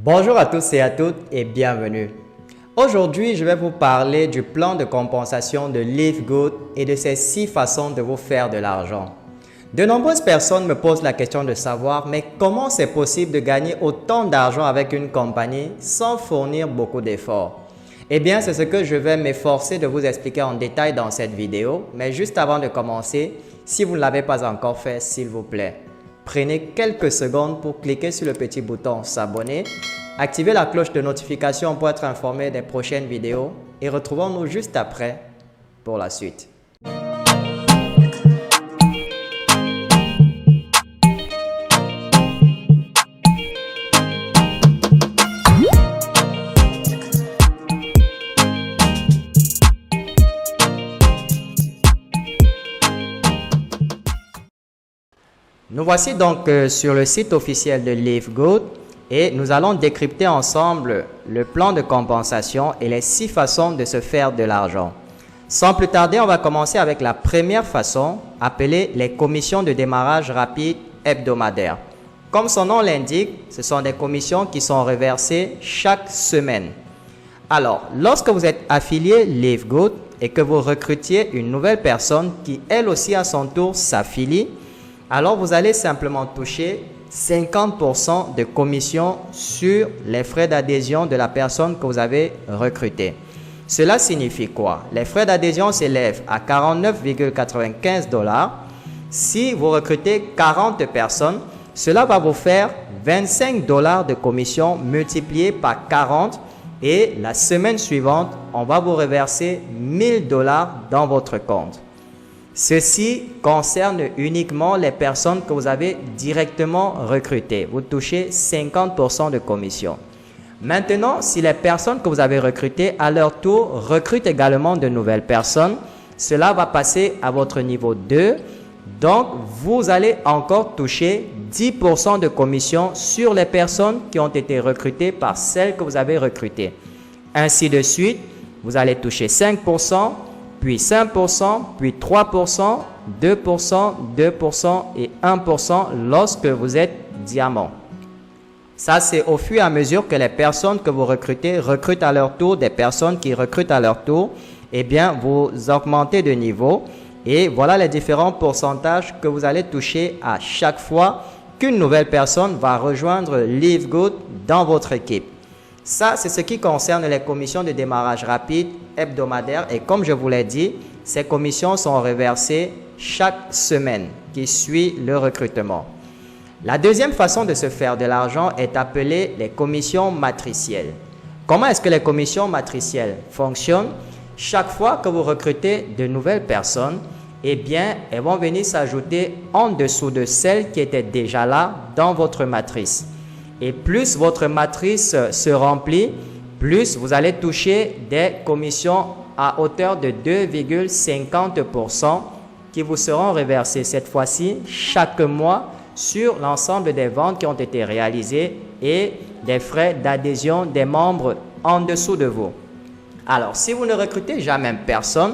Bonjour à tous et à toutes et bienvenue. Aujourd'hui, je vais vous parler du plan de compensation de Live Good et de ses 6 façons de vous faire de l'argent. De nombreuses personnes me posent la question de savoir mais comment c'est possible de gagner autant d'argent avec une compagnie sans fournir beaucoup d'efforts? Eh bien, c'est ce que je vais m'efforcer de vous expliquer en détail dans cette vidéo. Mais juste avant de commencer, si vous ne l'avez pas encore fait, s'il vous plaît, prenez quelques secondes pour cliquer sur le petit bouton s'abonner, activez la cloche de notification pour être informé des prochaines vidéos et retrouvons-nous juste après pour la suite. Nous voici donc sur le site officiel de Live Good et nous allons décrypter ensemble le plan de compensation et les 6 façons de se faire de l'argent. Sans plus tarder, on va commencer avec la première façon, appelée les commissions de démarrage rapide hebdomadaires. Comme son nom l'indique, ce sont des commissions qui sont reversées chaque semaine. Alors, lorsque vous êtes affilié Live Good et que vous recrutiez une nouvelle personne qui elle aussi à son tour s'affilie, alors vous allez simplement toucher 50% de commission sur les frais d'adhésion de la personne que vous avez recrutée. Cela signifie quoi? Les frais d'adhésion s'élèvent à 49,95 $. Si vous recrutez 40 personnes, cela va vous faire 25 $ de commission multiplié par 40 et la semaine suivante, on va vous reverser 1000 $ dans votre compte. Ceci concerne uniquement les personnes que vous avez directement recrutées. Vous touchez 50% de commission. Maintenant, si les personnes que vous avez recrutées à leur tour recrutent également de nouvelles personnes, cela va passer à votre niveau 2. Donc, vous allez encore toucher 10% de commission sur les personnes qui ont été recrutées par celles que vous avez recrutées. Ainsi de suite, vous allez toucher 5%. Puis 5%, puis 3%, 2%, 2% et 1% lorsque vous êtes diamant. Ça, c'est au fur et à mesure que les personnes que vous recrutez recrutent à leur tour, des personnes qui recrutent à leur tour, eh bien, vous augmentez de niveau. Et voilà les différents pourcentages que vous allez toucher à chaque fois qu'une nouvelle personne va rejoindre Live Good dans votre équipe. Ça, c'est ce qui concerne les commissions de démarrage rapide hebdomadaires et comme je vous l'ai dit, ces commissions sont reversées chaque semaine qui suit le recrutement. La deuxième façon de se faire de l'argent est appelée les commissions matricielles. Comment est-ce que les commissions matricielles fonctionnent? Chaque fois que vous recrutez de nouvelles personnes, eh bien, elles vont venir s'ajouter en dessous de celles qui étaient déjà là dans votre matrice. Et plus votre matrice se remplit, plus vous allez toucher des commissions à hauteur de 2,50% qui vous seront reversées cette fois-ci chaque mois sur l'ensemble des ventes qui ont été réalisées et des frais d'adhésion des membres en dessous de vous. Alors, si vous ne recrutez jamais personne,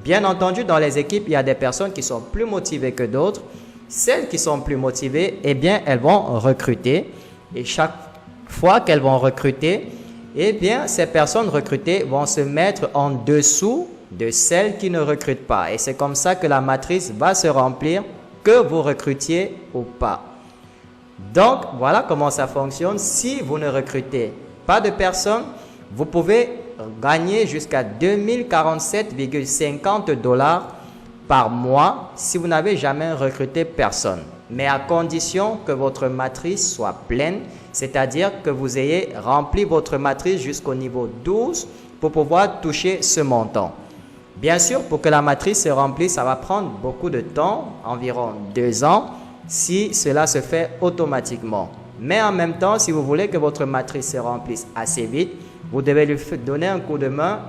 bien entendu, dans les équipes, il y a des personnes qui sont plus motivées que d'autres. Celles qui sont plus motivées, eh bien, elles vont recruter. Et chaque fois qu'elles vont recruter, eh bien, ces personnes recrutées vont se mettre en dessous de celles qui ne recrutent pas. Et c'est comme ça que la matrice va se remplir, que vous recrutiez ou pas. Donc, voilà comment ça fonctionne. Si vous ne recrutez pas de personnes, vous pouvez gagner jusqu'à 2047,50 $ par mois si vous n'avez jamais recruté personne. Mais à condition que votre matrice soit pleine, c'est-à-dire que vous ayez rempli votre matrice jusqu'au niveau 12 pour pouvoir toucher ce montant. Bien sûr, pour que la matrice se remplisse, ça va prendre beaucoup de temps, environ 2 ans, si cela se fait automatiquement. Mais en même temps, si vous voulez que votre matrice se remplisse assez vite, vous devez lui donner un coup de main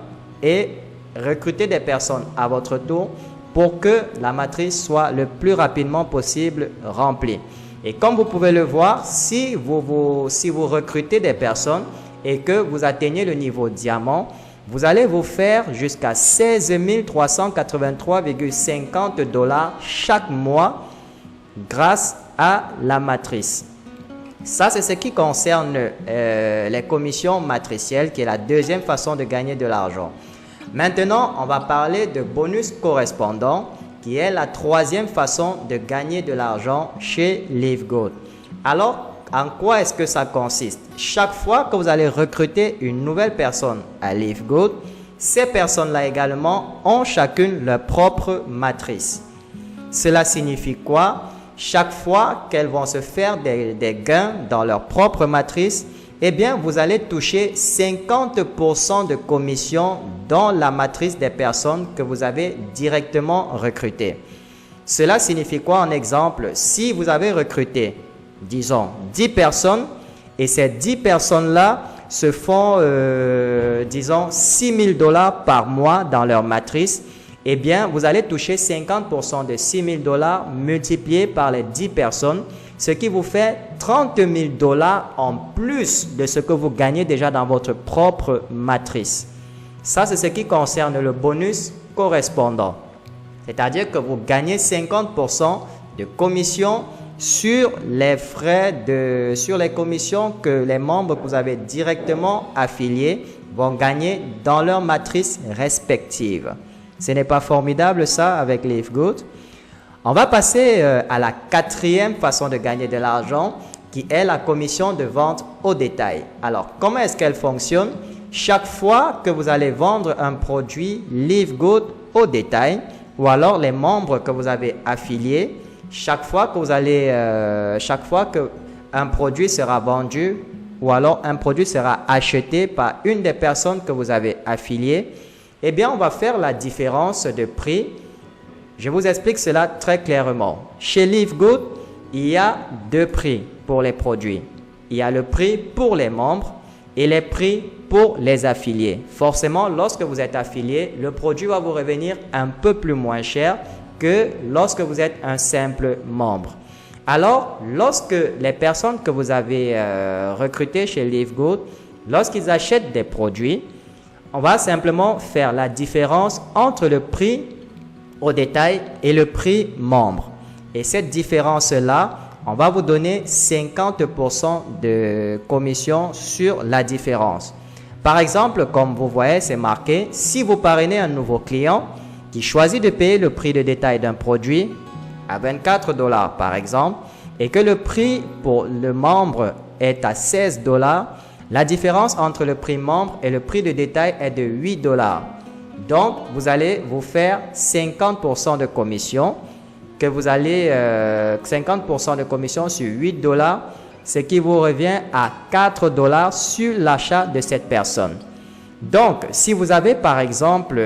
et recruter des personnes à votre tour pour que la matrice soit le plus rapidement possible remplie. Et comme vous pouvez le voir, si vous recrutez des personnes et que vous atteignez le niveau diamant, vous allez vous faire jusqu'à 16 383,50 $ chaque mois grâce à la matrice. Ça, c'est ce qui concerne les commissions matricielles, qui est la deuxième façon de gagner de l'argent. Maintenant, on va parler de bonus correspondants, qui est la troisième façon de gagner de l'argent chez LiveGoat. Alors, en quoi est-ce que ça consiste? Chaque fois que vous allez recruter une nouvelle personne à LiveGoat, ces personnes-là également ont chacune leur propre matrice. Cela signifie quoi? Chaque fois qu'elles vont se faire des gains dans leur propre matrice, eh bien, vous allez toucher 50% de commission dans la matrice des personnes que vous avez directement recrutées. Cela signifie quoi en exemple? Si vous avez recruté, disons, 10 personnes et ces 10 personnes-là se font, disons, 6 000 $ par mois dans leur matrice, eh bien, vous allez toucher 50% de 6 000 $ multiplié par les 10 personnes, ce qui vous fait 30 000 $ en plus de ce que vous gagnez déjà dans votre propre matrice. Ça, c'est ce qui concerne le bonus correspondant. C'est-à-dire que vous gagnez 50% de commission sur les frais sur les commissions que les membres que vous avez directement affiliés vont gagner dans leur matrice respective. Ce n'est pas formidable ça avec LiveGoat? On va passer à la quatrième façon de gagner de l'argent qui est la commission de vente au détail. Alors, comment est-ce qu'elle fonctionne? Chaque fois que vous allez vendre un produit LiveGoat au détail ou alors les membres que vous avez affiliés, chaque fois qu'un produit sera vendu ou alors un produit sera acheté par une des personnes que vous avez affiliées, eh bien, on va faire la différence de prix. Je vous explique cela très clairement. Chez LiveGoat, il y a deux prix pour les produits. Il y a le prix pour les membres et les prix pour les affiliés. Forcément, lorsque vous êtes affilié, le produit va vous revenir un peu plus moins cher que lorsque vous êtes un simple membre. Alors, lorsque les personnes que vous avez recrutées chez LiveGoat, lorsqu'ils achètent des produits, on va simplement faire la différence entre le prix au détail et le prix membre. Et cette différence-là, on va vous donner 50% de commission sur la différence. Par exemple, comme vous voyez, c'est marqué, si vous parrainez un nouveau client qui choisit de payer le prix de détail d'un produit à 24 $ par exemple, et que le prix pour le membre est à 16 $, la différence entre le prix membre et le prix de détail est de 8 $. Donc, vous allez vous faire 50% de commission, 50% de commission sur 8 $, ce qui vous revient à 4 $ sur l'achat de cette personne. Donc, si vous avez par exemple,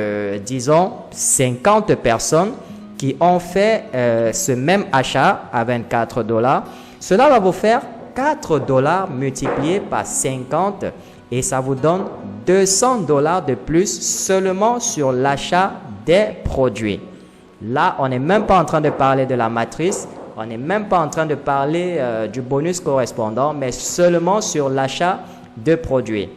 disons, 50 personnes qui ont fait ce même achat à 24 $, cela va vous faire 4 $ multiplié par 50 et ça vous donne 200 $ de plus seulement sur l'achat des produits. Là, on n'est même pas en train de parler de la matrice, on n'est même pas en train de parler du bonus correspondant, mais seulement sur l'achat de produits.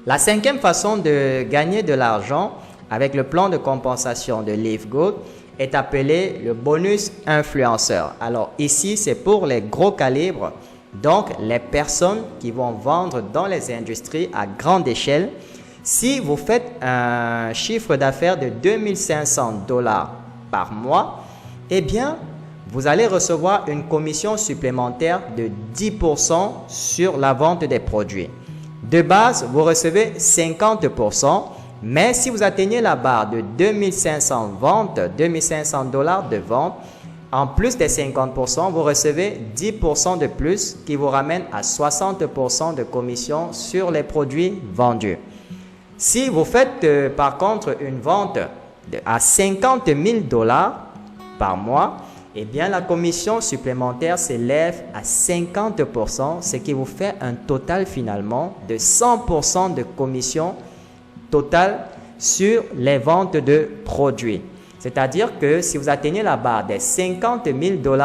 La cinquième façon de gagner de l'argent avec le plan de compensation de LiveGoat est appelé le bonus influenceur. Alors ici, c'est pour les gros calibres, donc les personnes qui vont vendre dans les industries à grande échelle. Si vous faites un chiffre d'affaires de 2 500 $ par mois, eh bien, vous allez recevoir une commission supplémentaire de 10% sur la vente des produits. De base, vous recevez 50%, mais si vous atteignez la barre de 2 500 ventes, 2 500 $ de vente, en plus des 50%, vous recevez 10% de plus qui vous ramène à 60% de commission sur les produits vendus. Si vous faites par contre une vente à 50 000 $ par mois, eh bien la commission supplémentaire s'élève à 50%, ce qui vous fait un total finalement de 100% de commission totale sur les ventes de produits. C'est-à-dire que si vous atteignez la barre des 50 000 $,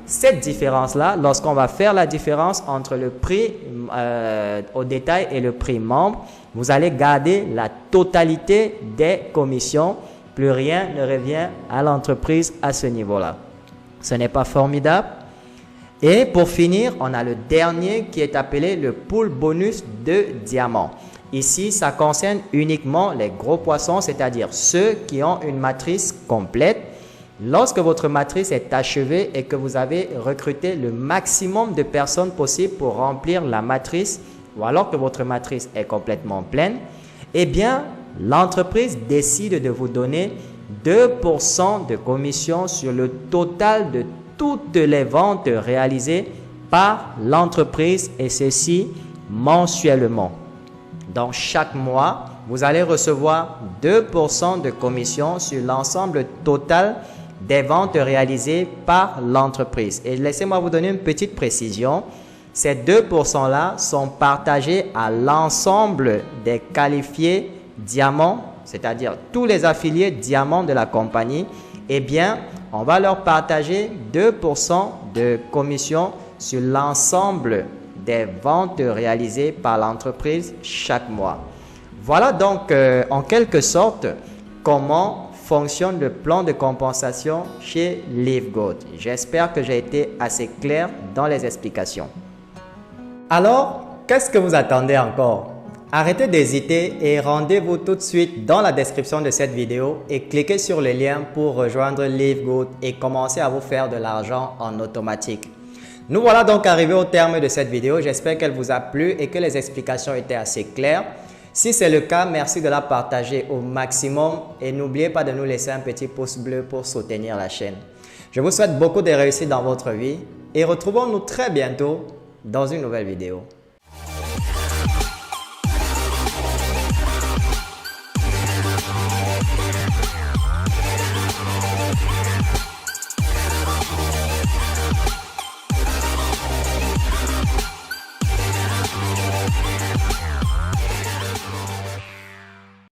cette différence-là, lorsqu'on va faire la différence entre le prix au détail et le prix membre, vous allez garder la totalité des commissions. Plus rien ne revient à l'entreprise à ce niveau-là. Ce n'est pas formidable? Et pour finir, on a le dernier qui est appelé le pool bonus de diamants. Ici, ça concerne uniquement les gros poissons, c'est-à-dire ceux qui ont une matrice complète. Lorsque votre matrice est achevée et que vous avez recruté le maximum de personnes possible pour remplir la matrice, ou alors que votre matrice est complètement pleine, eh bien, l'entreprise décide de vous donner 2% de commission sur le total de toutes les ventes réalisées par l'entreprise, et ceci mensuellement. Donc, chaque mois, vous allez recevoir 2% de commission sur l'ensemble total des ventes réalisées par l'entreprise. Et laissez-moi vous donner une petite précision. Ces 2%-là sont partagés à l'ensemble des qualifiés diamants, c'est-à-dire tous les affiliés diamants de la compagnie. Eh bien, on va leur partager 2% de commission sur l'ensemble des ventes réalisées par l'entreprise chaque mois. Voilà donc en quelque sorte comment fonctionne le plan de compensation chez LiveGoat. J'espère que j'ai été assez clair dans les explications. Alors, qu'est-ce que vous attendez encore? Arrêtez d'hésiter et rendez-vous tout de suite dans la description de cette vidéo et cliquez sur le lien pour rejoindre LiveGoat et commencer à vous faire de l'argent en automatique. Nous voilà donc arrivés au terme de cette vidéo. J'espère qu'elle vous a plu et que les explications étaient assez claires. Si c'est le cas, merci de la partager au maximum et n'oubliez pas de nous laisser un petit pouce bleu pour soutenir la chaîne. Je vous souhaite beaucoup de réussite dans votre vie et retrouvons-nous très bientôt dans une nouvelle vidéo.